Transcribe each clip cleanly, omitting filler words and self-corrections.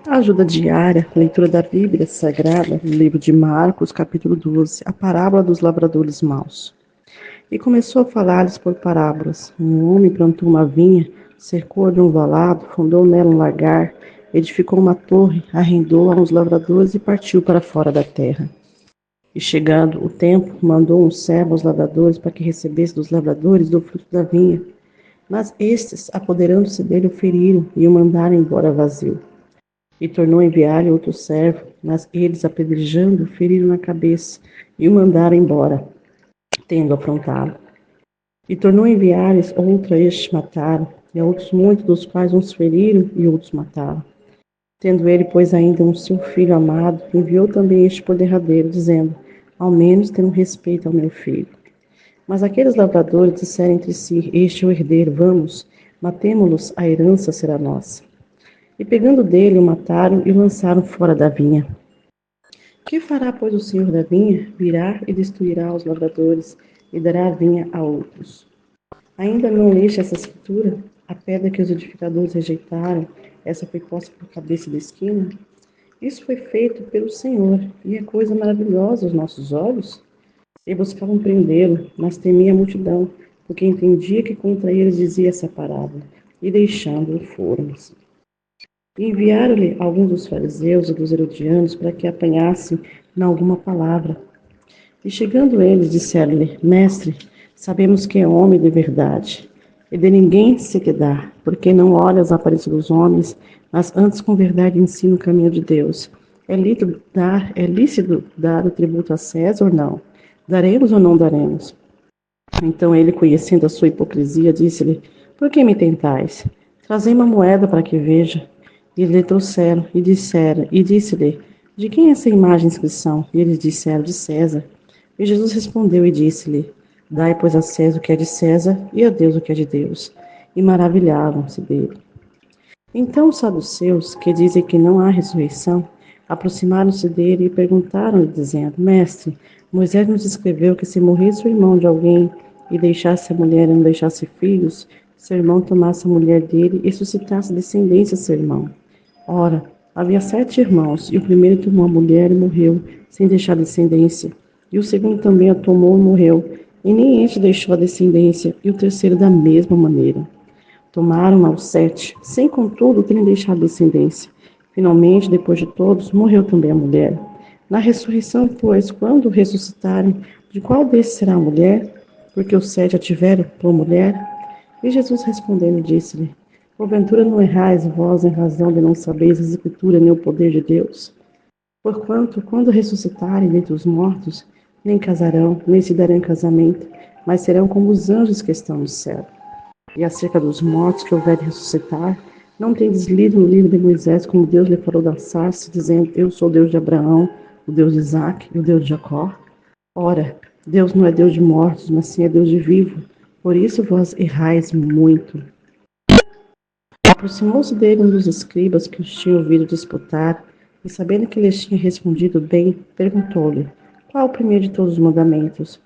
Ajuda diária, leitura da Bíblia Sagrada, no livro de Marcos, capítulo 12, a parábola dos lavradores maus. E começou a falar-lhes por parábolas. Um homem plantou uma vinha, cercou de um valado, fundou nela um lagar, edificou uma torre, arrendou a uns lavradores e partiu para fora da terra. E chegando o tempo, mandou um servo aos lavradores para que recebesse dos lavradores do fruto da vinha. Mas estes, apoderando-se dele, o feriram e o mandaram embora vazio. E tornou a enviar-lhe outro servo, mas eles, apedrejando, feriram na cabeça e o mandaram embora, tendo afrontado. E tornou a enviar-lhes outro, a este mataram, e a outros muitos, dos quais uns feriram e outros mataram. Tendo ele, pois, ainda um seu filho amado, enviou também este por derradeiro, dizendo: ao menos tenham respeito ao meu filho. Mas aqueles lavradores disseram entre si: este é o herdeiro, vamos, matemo-los, a herança será nossa. E pegando dele, o mataram e o lançaram fora da vinha. Que fará, pois, o senhor da vinha? Virá e destruirá os lavradores e dará a vinha a outros. Ainda não leste essa escritura? A pedra que os edificadores rejeitaram, essa foi posta por cabeça da esquina? Isso foi feito pelo Senhor, e é coisa maravilhosa aos nossos olhos. E buscavam prendê-lo, mas temia a multidão, porque entendia que contra eles dizia essa parábola, e deixando-o foram. E enviaram-lhe alguns dos fariseus e dos herodianos para que apanhassem em alguma palavra. E chegando eles, disseram-lhe: Mestre, sabemos que é homem de verdade, e de ninguém se te dá, porque não olha as aparências dos homens, mas antes com verdade ensina o caminho de Deus. É lícito dar o tributo a César ou não? Daremos ou não daremos? Então ele, conhecendo a sua hipocrisia, disse-lhe: Por que me tentais? Trazei uma moeda para que veja. E lhe trouxeram, e disse-lhe: De quem é essa imagem e inscrição? E eles disseram: De César. E Jesus respondeu e disse-lhe: Dai, pois, a César o que é de César, e a Deus o que é de Deus. E maravilhavam-se dele. Então os saduceus, que dizem que não há ressurreição, aproximaram-se dele e perguntaram-lhe, dizendo: Mestre, Moisés nos escreveu que se morresse o irmão de alguém e deixasse a mulher e não deixasse filhos, seu irmão tomasse a mulher dele e suscitasse descendência a seu irmão. Ora, havia 7 irmãos, e o primeiro tomou a mulher e morreu, sem deixar descendência. E o segundo também a tomou e morreu, e nem este deixou a descendência, e o terceiro da mesma maneira. Tomaram aos 7, sem contudo terem deixado descendência. Finalmente, depois de todos, morreu também a mulher. Na ressurreição, pois, quando ressuscitarem, de qual desses será a mulher? Porque os 7 a tiveram por mulher? E Jesus respondendo disse-lhe: Porventura não errais vós em razão de não sabeis a escritura nem o poder de Deus? Porquanto, quando ressuscitarem dentre os mortos, nem casarão, nem se darão em casamento, mas serão como os anjos que estão no céu. E acerca dos mortos que houver de ressuscitar, não tendes lido no livro de Moisés como Deus lhe falou da sarça, dizendo: Eu sou o Deus de Abraão, o Deus de Isaque e o Deus de Jacó? Ora, Deus não é Deus de mortos, mas sim é Deus de vivo. Por isso vós errais muito. Aproximou-se dele um dos escribas que os tinha ouvido disputar, e sabendo que lhes tinha respondido bem, perguntou-lhe: Qual é o primeiro de todos os mandamentos?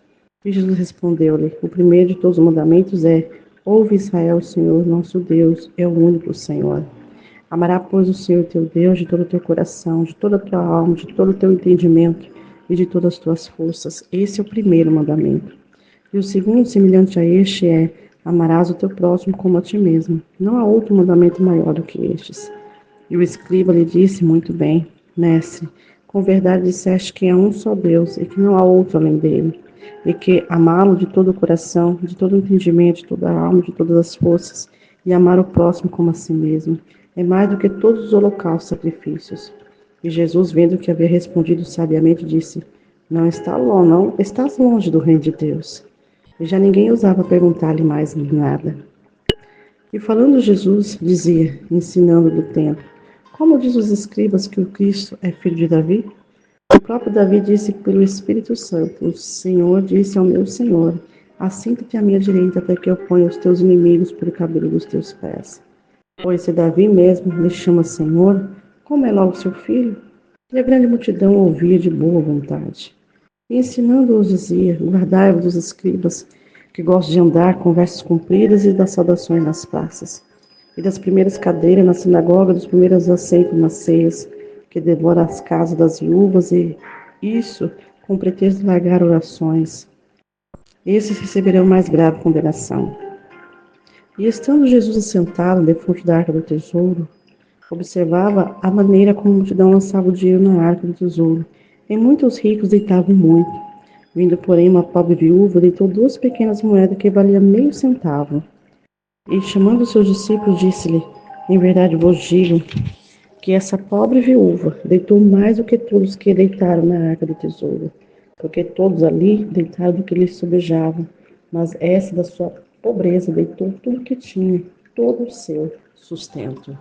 E Jesus respondeu-lhe: O primeiro de todos os mandamentos é: Ouve, Israel, o Senhor nosso Deus é o único Senhor. Amará, pois, o Senhor teu Deus de todo o teu coração, de toda a tua alma, de todo o teu entendimento e de todas as tuas forças. Esse é o primeiro mandamento. E o segundo, semelhante a este, é: amarás o teu próximo como a ti mesmo. Não há outro mandamento maior do que estes. E o escriba lhe disse: Muito bem, mestre, com verdade disseste que há um só Deus e que não há outro além dele, e que amá-lo de todo o coração, de todo o entendimento, de toda a alma, de todas as forças, e amar o próximo como a si mesmo, é mais do que todos os holocaustos e sacrifícios. E Jesus, vendo que havia respondido sabiamente, disse: não estás longe do reino de Deus. E já ninguém ousava perguntar-lhe mais nada. E falando Jesus, dizia, ensinando do templo: Como diz os escribas que o Cristo é filho de Davi? O próprio Davi disse pelo Espírito Santo: O Senhor disse ao meu Senhor: Assenta-te à minha direita até que eu ponha os teus inimigos por cabelo dos teus pés. Pois se Davi mesmo lhe chama Senhor, como é logo seu filho? E a grande multidão ouvia de boa vontade. E ensinando-os dizia: Guardai-vos dos escribas, que gostam de andar com vestes compridas e das saudações nas praças. e das primeiras cadeiras na sinagoga, dos primeiros assentos nas ceias, que devora as casas das viúvas, e isso com pretexto de largar orações. Esses receberão mais grave condenação. E estando Jesus assentado defronte da arca do tesouro, observava a maneira como a multidão lançava o dinheiro na arca do tesouro. E muitos ricos deitavam muito. Vindo, porém, uma pobre viúva, deitou 2 pequenas moedas que valiam meio centavo. E, chamando os seus discípulos, disse-lhe: Em verdade vos digo que essa pobre viúva deitou mais do que todos que deitaram na arca do tesouro, porque todos ali deitaram do que lhes sobejava, mas essa da sua pobreza deitou tudo que tinha, todo o seu sustento.